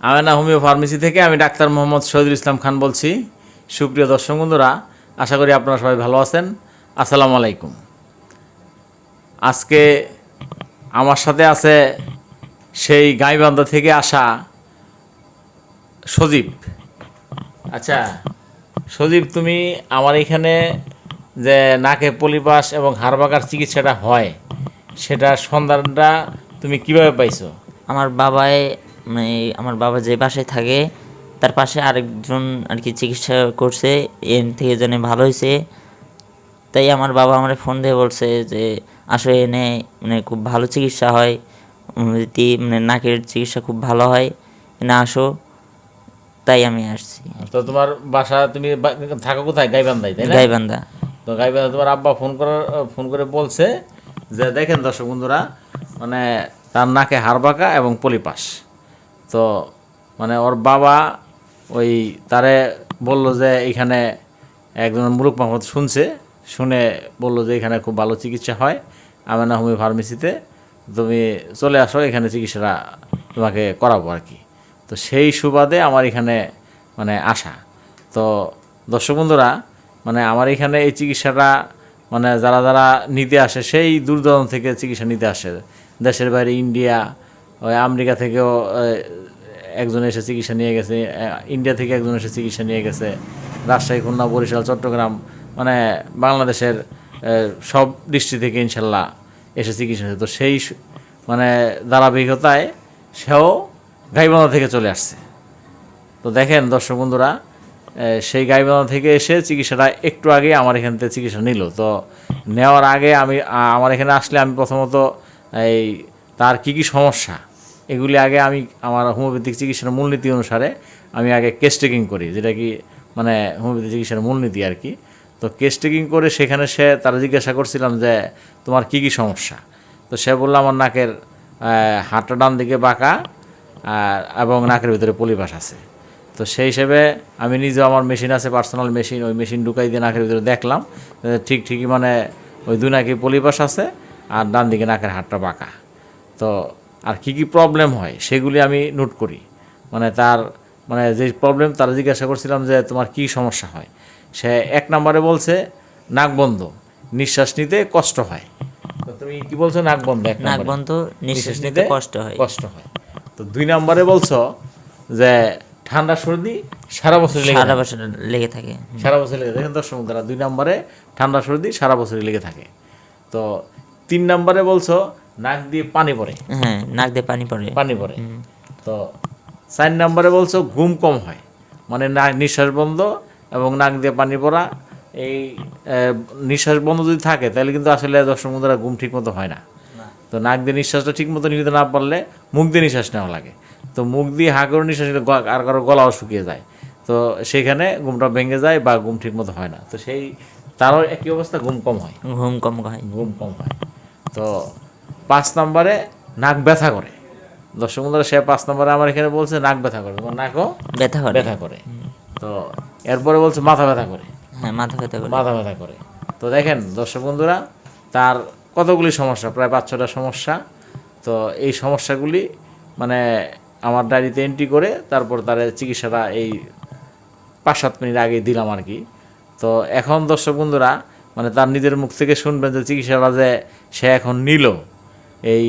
Amena homeo pharmacy থেকে আমি doctor Mohammad Shahidul Islam Khan বলছি। সুপ্রিয় দর্শক বন্ধুরা, আশা করি আপনারা সবাই ভালো আছেন। আসসালামু আলাইকুম। আজকে আমার সাথে আছে সেই গাইবান্ধা থেকে আসা সজীব। আচ্ছা সজীব, তুমি আমার এখানে যে নাকে পলিপাস এবং হাড় ভাঙার চিকিৎসাটা হয়, সেটা সন্ধানটা তুমি কিভাবে পাইছো? আমার বাবা যে বাসায় থাকে তার পাশে আরেকজন আর কি চিকিৎসা করছে, এর থেকে জনে ভালো হয়েছে। তাই আমার বাবা আমার ফোন দিয়ে বলছে যে আসো এনে খুব ভালো চিকিৎসা হয়, নাকের চিকিৎসা খুব ভালো হয়, এনে আসো। তাই আমি আসছি। তো তোমার বাসা, তুমি থাকো কোথায়? গাইবান্ধায়, তাই না? গাইবান্ধা। তো গাইবান্ধা তোমার আব্বা ফোন করে বলছে যে দেখেন দর্শক বন্ধুরা, তার নাকে হাড় বাঁকা এবং পলিপাস। তো ওর বাবা ওই তারে বলল যে এখানে একজন মুলুক মাহমুদ শুনে বলল যে এখানে খুব ভালো চিকিৎসা হয় আমেনা হোমিও ফার্মেসিতে, তুমি চলে আসো, এখানে চিকিৎসাটা তোমাকে করাবো আর কি। তো সেই সুবাদে আমার এখানে আসা। তো দর্শক বন্ধুরা, আমার এখানে এই চিকিৎসাটা যারা যারা নিতে আসে, সেই দূর দূরান্ত থেকে চিকিৎসা নিতে আসে। দেশের বাইরে ইন্ডিয়া, ওই আমেরিকা থেকেও একজন এসে চিকিৎসা নিয়ে গেছে, ইন্ডিয়া থেকে একজন এসে চিকিৎসা নিয়ে গেছে, রাজশাহী, খুলনা, বরিশাল, চট্টগ্রাম, বাংলাদেশের সব ডিস্ট্রিক্ট থেকে ইনশাল্লাহ এসে চিকিৎসা। তো সেই ধারাবাহিকতায় সেও গাইবান্ধা থেকে চলে আসছে। তো দেখেন দর্শক বন্ধুরা, সেই গাইবান্ধা থেকে এসে চিকিৎসাটা একটু আগে আমার এখান থেকে চিকিৎসা নিল। তো নেওয়ার আগে আমার এখানে আসলে আমি প্রথমত এই তার কী সমস্যা এগুলি আগে আমি আমার হোমিওপ্যাথিক চিকিৎসার মূলনীতি অনুসারে আমি আগে কেস টেকিং করি, যেটা কি হোমিওপ্যাথি চিকিৎসার মূলনীতি আর কি। তো কেস টেকিং করে সেখানে তারা জিজ্ঞাসা করছিলাম যে তোমার কী সমস্যা। তো সে বললো আমার নাকের হাতটা ডান দিকে বাঁকা এবং নাকের ভিতরে পলিপাস আছে। তো সেই হিসেবে আমি নিজেও, আমার মেশিন আছে, পার্সোনাল মেশিন, ওই মেশিন ঢুকাই দিয়ে নাকের ভিতরে দেখলাম ঠিকই ওই দুই নাকে পলিপাস আছে আর ডান দিকে নাকের হাতটা বাঁকা। তো আর কী প্রবলেম হয় সেগুলি আমি নোট করি। তার যে প্রবলেম, তারা জিজ্ঞাসা করছিলাম যে তোমার কী সমস্যা হয়। সে 1 নম্বরে বলছে নাক বন্ধ, নিঃশ্বাস নিতে কষ্ট হয়। তো তুমি কি বলছো? নাক বন্ধ, নাক বন্ধ, নিঃশ্বাস নিতে কষ্ট হয়। তো 2 নম্বরে বলছো যে ঠান্ডা সর্দি সারা বছর লেগে থাকে। দেখেন দর্শক বন্ধুরা, 2 নম্বরে ঠান্ডা সর্দি সারা বছরই লেগে থাকে। তো 3 নম্বরে বলছো নাক দিয়ে পানি পড়ে। হ্যাঁ, নাক দিয়ে পানি পড়ে। তো 4 নম্বরে বলছো ঘুম কম হয়, নিঃশ্বাস বন্ধ এবং নাক দিয়ে পানি পড়া। এই নিঃশ্বাস বন্ধ যদি থাকে তাহলে কিন্তু আসলে দর্শক বন্ধুরা ঘুম ঠিক মতো হয় না। তো নাক দিয়ে নিঃশ্বাসটা ঠিক মতো নিতে না পারলে মুখ দিয়ে নিঃশ্বাস নেওয়া লাগে। তো মুখ দিয়ে হা করে নিঃশ্বাস নিলে আর কারো গলাও শুকিয়ে যায়। তো সেখানে ঘুমটা ভেঙে যায় বা ঘুম ঠিক মতো হয় না। তো তারও একই অবস্থা, ঘুম কম হয়। তো 5 নম্বরে নাক ব্যথা করে। দর্শক বন্ধুরা, সে 5 নম্বরে আমার এখানে বলছে নাক ব্যথা করে, নাকও ব্যথা করে। তো এরপরে বলছে মাথা ব্যথা করে। হ্যাঁ, মাথা ব্যথা করে। তো দেখেন দর্শক বন্ধুরা, তার কতগুলি সমস্যা, প্রায় 5-6টা সমস্যা। তো এই সমস্যাগুলি আমার ডায়েরিতে এন্ট্রি করে তারপর তার চিকিৎসাটা এই 5-7 মিনিট আগে দিলাম আর কি। তো এখন দর্শক বন্ধুরা, তার নিজের মুখ থেকে শুনবেন যে চিকিৎসাটা যে সে এখন নিল, এই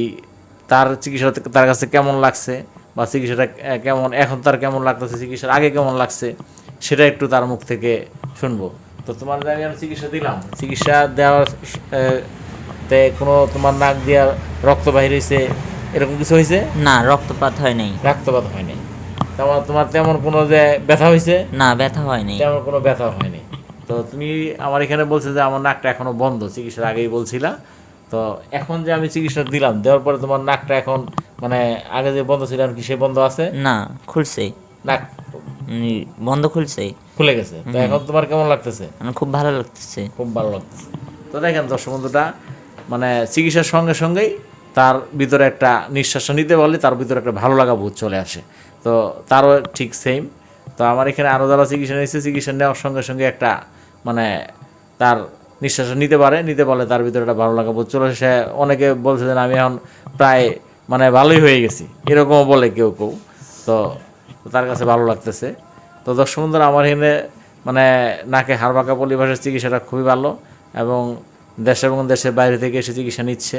তার চিকিৎসা তার কাছে কেমন লাগছে বা চিকিৎসাটা কেমন এখন তার কেমন লাগতেছে, চিকিৎসার আগে কেমন লাগছে, সেটা একটু তার মুখ থেকে শুনবো। তো তোমার জায়গায় আমি চিকিৎসা দিলাম, চিকিৎসা দেওয়ার তে কোনো তোমার নাক দিয়া রক্ত বাহির হয়েছে এরকম কিছু হয়েছে? না, রক্তপাত হয় নাই। তোমার তেমন কোনো যে ব্যথা হয়েছে? না, ব্যথা হয়নি, তেমন কোনো ব্যথা হয়নি। তো তুমি আমার এখানে বলছে যে আমার নাকটা এখনো বন্ধ, চিকিৎসার আগেই বলছিলা। তো এখন যে আমি চিকিৎসা দিলাম, দেওয়ার পরে তোমার নাকটা এখন আগে যে বন্ধ ছিল কি সে বন্ধ আছে? না, খুলছে। নাক বন্ধ খুলে গেছে। তো এখন তোমার কেমন লাগতেছে? খুব ভালো লাগতেছে। তো দেখেন দর্শক বন্ধুটা, চিকিৎসার সঙ্গে সঙ্গেই তার ভিতরে একটা নিঃশ্বাস নিতে বলে, তার ভিতরে একটা ভালো লাগা বোধ চলে আসে। তো তারও ঠিক সেম। তো আমার এখানে আরও যারা চিকিৎসা নিয়েছে, চিকিৎসা নেওয়ার সঙ্গে সঙ্গে একটা তার নিঃশ্বাস নিতে বলে, তার ভিতরে একটা ভালো লাগা বোধ চলে আসে। অনেকে বলছে যে আমি এখন প্রায় ভালোই হয়ে গেছি, এরকমও বলে কেউ। তো তো তার কাছে ভালো লাগতেছে। তো দর্শক বন্ধুরা, আমার এখানে মানে নাকে হাড় পাকা পলিপাসের চিকিৎসাটা খুবই ভালো, এবং দেশ এবং দেশের বাইরে থেকে এসে চিকিৎসা নিচ্ছে।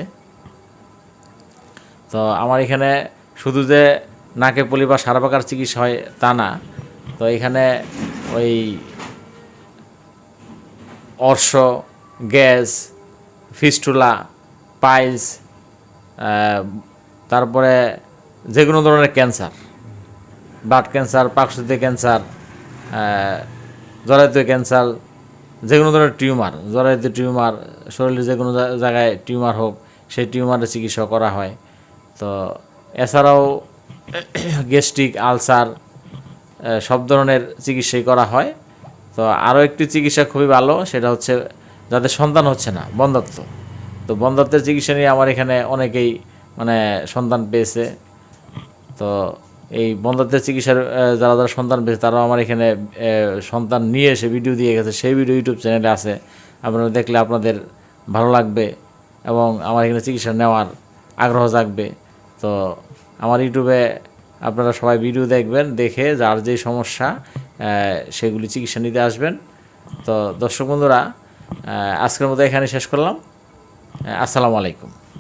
তো আমার এখানে শুধু যে নাকে পলিপাস হাড় পাকার চিকিৎসা হয় তা না, তো এখানে ওই অর্শ, গ্যাস, ফিস্টুলা, পাইলস, তারপরে যে কোনো ধরনের ক্যান্সার, ব্লাড ক্যান্সার, পাকস্থলী ক্যান্সার, জরায়ুতে ক্যান্সার, যে কোনো ধরনের টিউমার, জরায়ুতে টিউমার, শরীরের যে কোনো জায়গায় টিউমার হোক, সেই টিউমারের চিকিৎসা করা হয়। তো এছাড়াও গ্যাস্ট্রিক, আলসার, সব ধরনের চিকিৎসাই করা হয়। তো আরও একটি চিকিৎসা খুবই ভালো, সেটা হচ্ছে যাদের সন্তান হচ্ছে না, বন্ধ্যাত্ব। তো বন্ধ্যাত্বের চিকিৎসা নিয়ে আমার এখানে অনেকেই মানে সন্তান পেয়েছে। তো এই বন্ধ্যাত্বের চিকিৎসার যারা যারা সন্তান পেয়েছে তারাও আমার এখানে সন্তান নিয়ে এসে ভিডিও দিয়ে গেছে, সেই ভিডিও ইউটিউব চ্যানেলে আছে, আপনারা দেখলে আপনাদের ভালো লাগবে এবং আমার এখানে চিকিৎসা নেওয়ার আগ্রহ জাগবে। তো আমার ইউটিউবে আপনারা সবাই ভিডিও দেখবেন, দেখে যার যেই সমস্যা সেগুলি চিকিৎসা নিতে আসবেন। তো দর্শক বন্ধুরা, আজকের মতো এখানে শেষ করলাম। আসসালামু আলাইকুম।